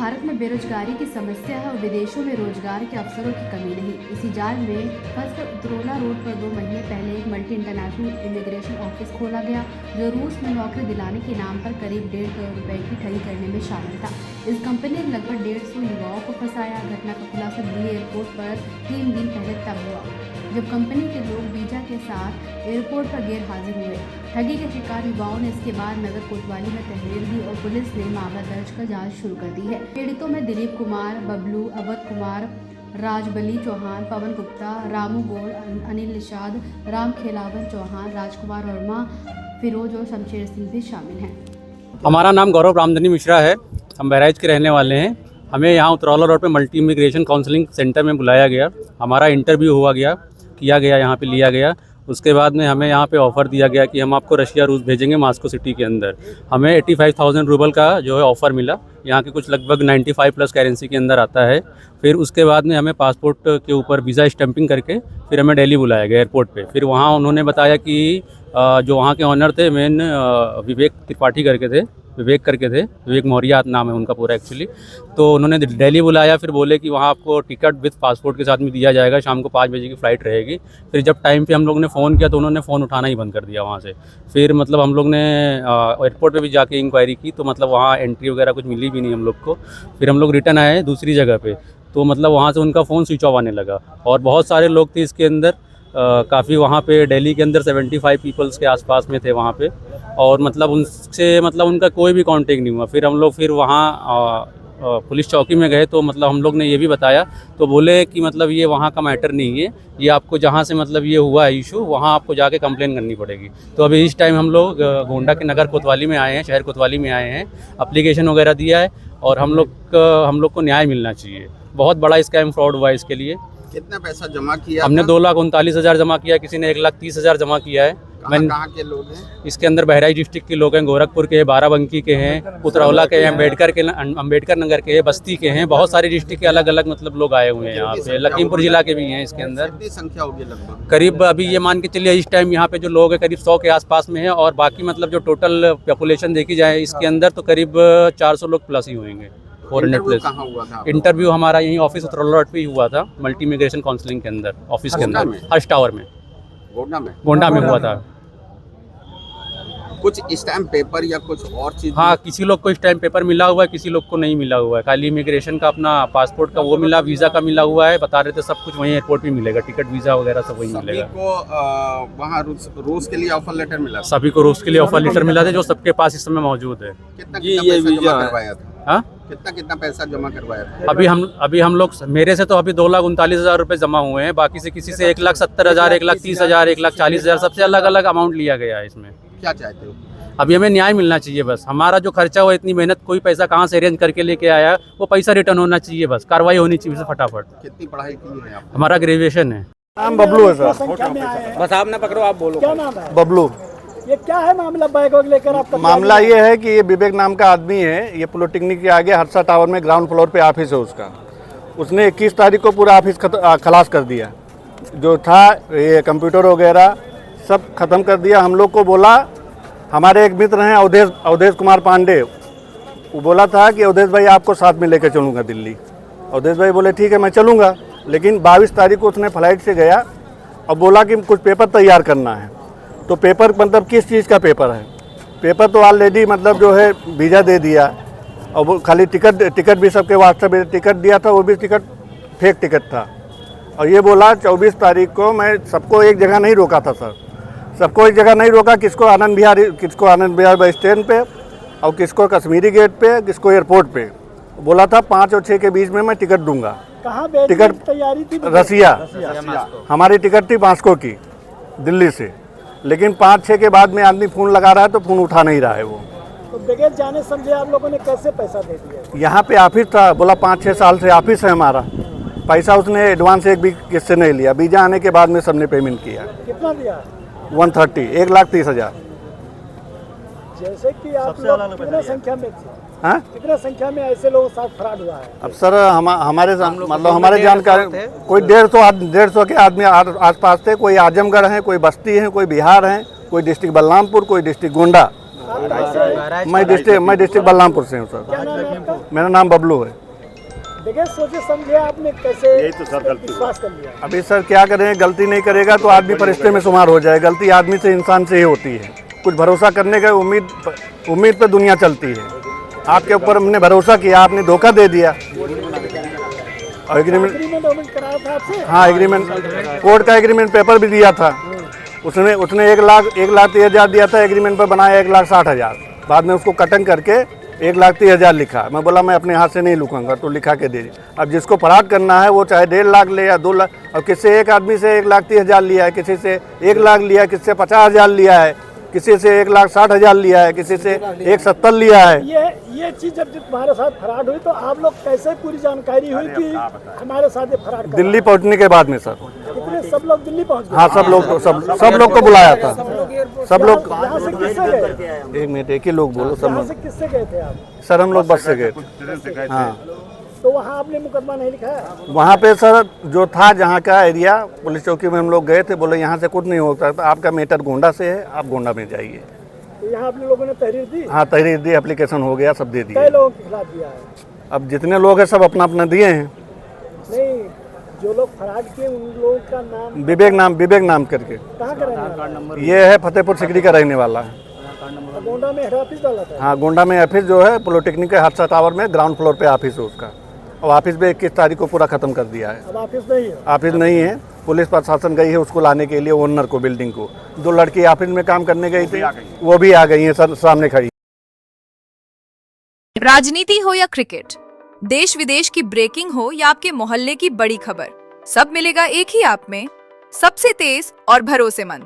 भारत में बेरोजगारी की समस्या है और विदेशों में रोजगार के अवसरों की कमी नहीं। इसी जाल में फंसकर उतरौला रोड पर 2 महीने पहले एक मल्टी इंटरनेशनल इमिग्रेशन ऑफिस खोला गया, जो रूस में नौकरी दिलाने के नाम पर करीब 1.5 करोड़ रुपए की ठगी करने में शामिल था। इस कंपनी ने लगभग 150 युवाओं को फंसाया। घटना का खुलासा दिल्ली एयरपोर्ट पर 3 दिन पहले तब हुआ, जब कंपनी के लोग वीजा के साथ एयरपोर्ट पर गैर हाजिर हुए। ठगी के शिकार युवाओं ने इसके बाद नगर कोतवाली में तहरीर दी और पुलिस ने मामला दर्ज कर जांच शुरू कर दी है। पीड़ितों में दिलीप कुमार, बबलू, अवध कुमार, राजबली चौहान, पवन गुप्ता, रामू गोड़, अनिल निषाद, राम खेलावन चौहान, राजकुमार वर्मा, फिरोज और शमशेर सिंह भी शामिल हैं। हमारा नाम गौरव रामधनी मिश्रा है। हम बहराइच के रहने वाले हैं। हमें यहाँ उतरौला रोड पे मल्टी इमिग्रेशन काउंसलिंग सेंटर में बुलाया गया। हमारा इंटरव्यू किया गया, यहाँ पे लिया गया। उसके बाद में हमें यहाँ पे ऑफ़र दिया गया कि हम आपको रशिया रूस भेजेंगे, मॉस्को सिटी के अंदर। हमें 85,000 रूबल का जो है ऑफ़र मिला। यहाँ के कुछ लगभग 95 प्लस करेंसी के अंदर आता है। फिर उसके बाद में हमें पासपोर्ट के ऊपर वीज़ा स्टैंपिंग करके फिर हमें दिल्ली बुलाया गया एयरपोर्ट पे। फिर वहाँ उन्होंने बताया कि जो वहाँ के ऑनर थे, मेन विवेक त्रिपाठी विवेक मौर्य नाम है उनका पूरा एक्चुअली। तो उन्होंने दिल्ली बुलाया। फिर बोले कि वहाँ आपको टिकट विद पासपोर्ट के साथ में दिया जाएगा, शाम को 5 बजे की फ़्लाइट रहेगी। फिर जब टाइम पे हम लोग ने फ़ोन किया तो उन्होंने फ़ोन उठाना ही बंद कर दिया वहाँ से। फिर मतलब हम लोग ने एयरपोर्ट पे भी जाके इंक्वायरी की तो मतलब वहाँ एंट्री वगैरह कुछ मिली भी नहीं हम लोग को। फिर हम लोग रिटर्न आए दूसरी जगह पे, तो मतलब वहाँ से उनका फ़ोन स्विच ऑफ आने लगा। और बहुत सारे लोग थे इसके अंदर, काफ़ी वहाँ पे दिल्ली के अंदर 75 पीपल्स के आसपास में थे वहाँ पे। और मतलब उनसे मतलब उनका कोई भी कांटेक्ट नहीं हुआ। फिर हम लोग वहाँ पुलिस चौकी में गए तो मतलब हम लोग ने ये भी बताया, तो बोले कि मतलब ये वहाँ का मैटर नहीं है, ये आपको जहाँ से मतलब ये हुआ है इशू, वहाँ आपको जाके कंप्लेन करनी पड़ेगी। तो अभी इस टाइम हम लोग गोंडा के नगर कोतवाली में आए हैं, शहर कोतवाली में आए हैं, एप्लीकेशन वगैरह दिया है और हम लोग को न्याय मिलना चाहिए। बहुत बड़ा स्कैम फ्रॉड हुआ है इसके लिए। कितना पैसा जमा किया? हमने 2,39,000 जमा किया, किसी ने 1,30,000 जमा किया है। कहाँ के लोग हैं? इसके अंदर बहराइच डिस्ट्रिक्ट के लोग हैं, गोरखपुर के हैं, बाराबंकी के हैं, उतरौला के हैं, अम्बेडकर नगर के हैं, बस्ती के हैं। बहुत सारे डिस्ट्रिक्ट के अलग अलग मतलब लोग आए हुए हैं यहाँ पे। लखीमपुर जिला के भी हैं इसके अंदर। कितनी संख्या होगी लगभग? करीब अभी ये मान के चलिए इस टाइम यहाँ पे जो लोग हैं करीब 100 के आसपास में है। और बाकी मतलब जो टोटल पॉपुलेशन देखी जाए इसके अंदर तो करीब 400 लोग प्लस ही होंगे। 400 प्लस। कहाँ हुआ था? इंटरव्यू हमारा यहीं ऑफिस उतरौला रोड पे ही हुआ था, मल्टी इमिग्रेशन काउंसलिंग के अंदर, ऑफिस के अंदर, हर्ष टावर में, गोंडा में हुआ था। कुछ स्टैम्प पेपर या कुछ और चीज? हाँ, किसी लोग को स्टैम्प पेपर मिला हुआ है, किसी लोग को नहीं मिला हुआ है। खाली इमिग्रेशन का अपना पासपोर्ट का वो मिला, वीज़ा का मिला हुआ है। बता रहे थे सब कुछ वहीं एयरपोर्ट पे मिलेगा, टिकट वीज़ा वगैरह सब वहीं मिलेगा। सभी को वहाँ रूस के लिए ऑफर लेटर मिला? सभी को रूस के लिए ऑफर लेटर मिला था, जो सबके पास इस समय मौजूद है। कितना पैसा जमा करवाया था? हाँ, कितना पैसा जमा करवाया था? अभी हम लोग, मेरे से तो अभी 2,39,000 रुपये जमा हुए हैं। बाकी से किसी से 1,70,000, 1,30,000, 1,40,000 सबसे अलग अलग अमाउंट लिया गया है इसमें। क्या चाहते हो? अभी हमें न्याय मिलना चाहिए बस। हमारा जो खर्चा हुआ, इतनी मेहनत, कोई पैसा कहाँ से अरेंज करके लेके आया, वो पैसा रिटर्न होना चाहिए बस। कार्रवाई होनी चाहिए फटाफट। कितनी पढ़ाई की है आप? हमारा ग्रेजुएशन है। नाम बबलू है सर। बस आप ना पकड़ो, आप बोलो। क्या नाम है? बबलू। ये क्या है मामला? बैग वैग लेकर आपका? मामला ये है कि ये विवेक नाम का आदमी है। ये पॉलिटेक्निक के आगे हर्षा टावर में ग्राउंड फ्लोर पे ऑफिस है उसका। उसने 21 तारीख को पूरा ऑफिस खलास कर दिया। जो था ये कंप्यूटर वगैरह सब खत्म कर दिया। हम लोग को बोला, हमारे एक मित्र हैं अवधेश कुमार पांडे, वो बोला था कि अवधेश भाई आपको साथ में लेकर चलूँगा दिल्ली। अवधेश भाई बोले ठीक है मैं चलूँगा। लेकिन 22 तारीख को उसने फ्लाइट से गया और बोला कि कुछ पेपर तैयार करना है। तो पेपर मतलब किस चीज़ का पेपर है? पेपर तो ऑलरेडी मतलब जो है वीज़ा दे दिया और वो खाली टिकट भी सबके व्हाट्सएप में टिकट दिया था, वो भी टिकट फेक टिकट था। और ये बोला 24 तारीख को मैं सबको एक जगह नहीं रोका था सर, सबको एक जगह नहीं रोका। किसको आनंद विहार बस स्टैंड पे और किसको कश्मीरी गेट पे, किसको एयरपोर्ट पे। बोला था 5 और 6 के बीच में मैं टिकट दूंगा। कहाँ टिकट तैयारी थी? रसिया। हमारी टिकट थी मॉस्को की, दिल्ली से। लेकिन 5-6 के बाद में आदमी फ़ोन लगा रहा है तो फ़ोन उठा नहीं रहा है वो। तो बगैर जाने समझे आप लोगों ने कैसे पैसा दे दिया? यहाँ पे ऑफिस था, बोला 5-6 साल से ऑफिस है हमारा। पैसा उसने एडवांस एक भी किससे नहीं लिया। वीज़ा आने के बाद में सबने पेमेंट किया। कितना दिया? 130, 1,30,000। जैसे कि आप लोग कितने संख्या में थे? हाँ, कितने संख्या में ऐसे लोगों के साथ फ्रॉड हुआ है? अब सर हमारे मतलब हमारे जानकारी कोई 150 के आदमी आसपास थे। कोई आजमगढ़ हैं, कोई बस्ती हैं, कोई बिहार हैं, कोई डिस्ट्रिक्ट बलरामपुर, कोई डिस्ट्रिक्ट गोंडा। मैं डिस्ट्रिक्ट बलरामपुर से हूँ सर। क्या नाम है आपका? मेरा नाम बबलू है। देखिए सोचे समझे आपने कैसे विश्वास कर लिया। अभी सर क्या करें, गलती नहीं करेगा तो आदमी फरिश्ते में शुमार हो जाए। गलती आदमी से, इंसान से ही होती है। कुछ भरोसा करने का उम्मीद पे दुनिया चलती है। आपके ऊपर हमने भरोसा किया, आपने धोखा दे दिया। और एग्रीमेंट कराया था आपसे? हाँ, एग्रीमेंट, कोर्ट का एग्रीमेंट पेपर भी दिया था। उसने 1,30,000 दिया था, एग्रीमेंट पर बनाया 1,60,000। बाद में उसको कटिंग करके 1,30,000 लिखा। मैं बोला मैं अपने हाथ से नहीं लिखूंगा, तो लिखा के दे दी। अब जिसको फराड करना है वो चाहे 1.5 लाख ले या 2 लाख। और किसी एक आदमी से 1,30,000 लिया है, किसी से 1 लाख लिया है, किसी से 50,000 लिया है, किसी से 1,60,000 लिया है, किसी से 1,70,000 लिया है। ये चीज जब तुम्हारे साथ फराड हुई तो आप लोग कैसे पूरी जानकारी हुई कि हमारे साथ ये फराड कर? दिल्ली पहुंचने के बाद में सर। कितने सब लोग दिल्ली पहुंच गए? हाँ, सब लोग को बुलाया था। सब लोग। यहाँ से किससे गए? 1 मिनट, एक ही लोग बोलो। सब यहाँ लोग से किससे गए थे आप? सर, हम लोग बस से गए थे। हाँ, तो वहाँ आपने मुकदमा नहीं लिखा है? वहाँ पे सर जो था, जहाँ का एरिया, पुलिस चौकी में हम लोग गए थे। बोले यहाँ से कुछ नहीं हो सकता, आपका मैटर गोंडा से है, आप गोंडा में जाइए। तो यहाँ आप लोगों ने तहरीर दी? हाँ, तहरीर दी, एप्लीकेशन हो गया, सब दे कई दिए। लोगों के खिलाफ दिया है? अब जितने लोग हैं सब अपना अपना दिए हैं। नहीं, जो लोग फराड किए उन लोगों का नाम? विवेक नाम करके। कहाँ का रहने वाला? ये है फतेहपुर सिकरी का रहने वाला है। गोंडा में हेड ऑफिस डाला था? हाँ, गोंडा में ऑफिस जो है पॉलिटेक्निक के हादसा टावर में ग्राउंड फ्लोर पे ऑफिस है उसका। और ऑफिस में 21 तारीख को पूरा खत्म कर दिया है। अब ऑफिस नहीं है? ऑफिस नहीं है। पुलिस प्रशासन गई है उसको लाने के लिए, ओनर को, बिल्डिंग को। 2 लड़की ऑफिस में काम करने गई थी, वो भी आ गई हैं सर, सामने खड़ी। राजनीति हो या क्रिकेट, देश विदेश की ब्रेकिंग हो या आपके मोहल्ले की बड़ी खबर, सब मिलेगा एक ही ऐप में, सबसे तेज और भरोसेमंद।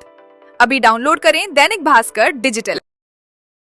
अभी डाउनलोड करें दैनिक भास्कर डिजिटल।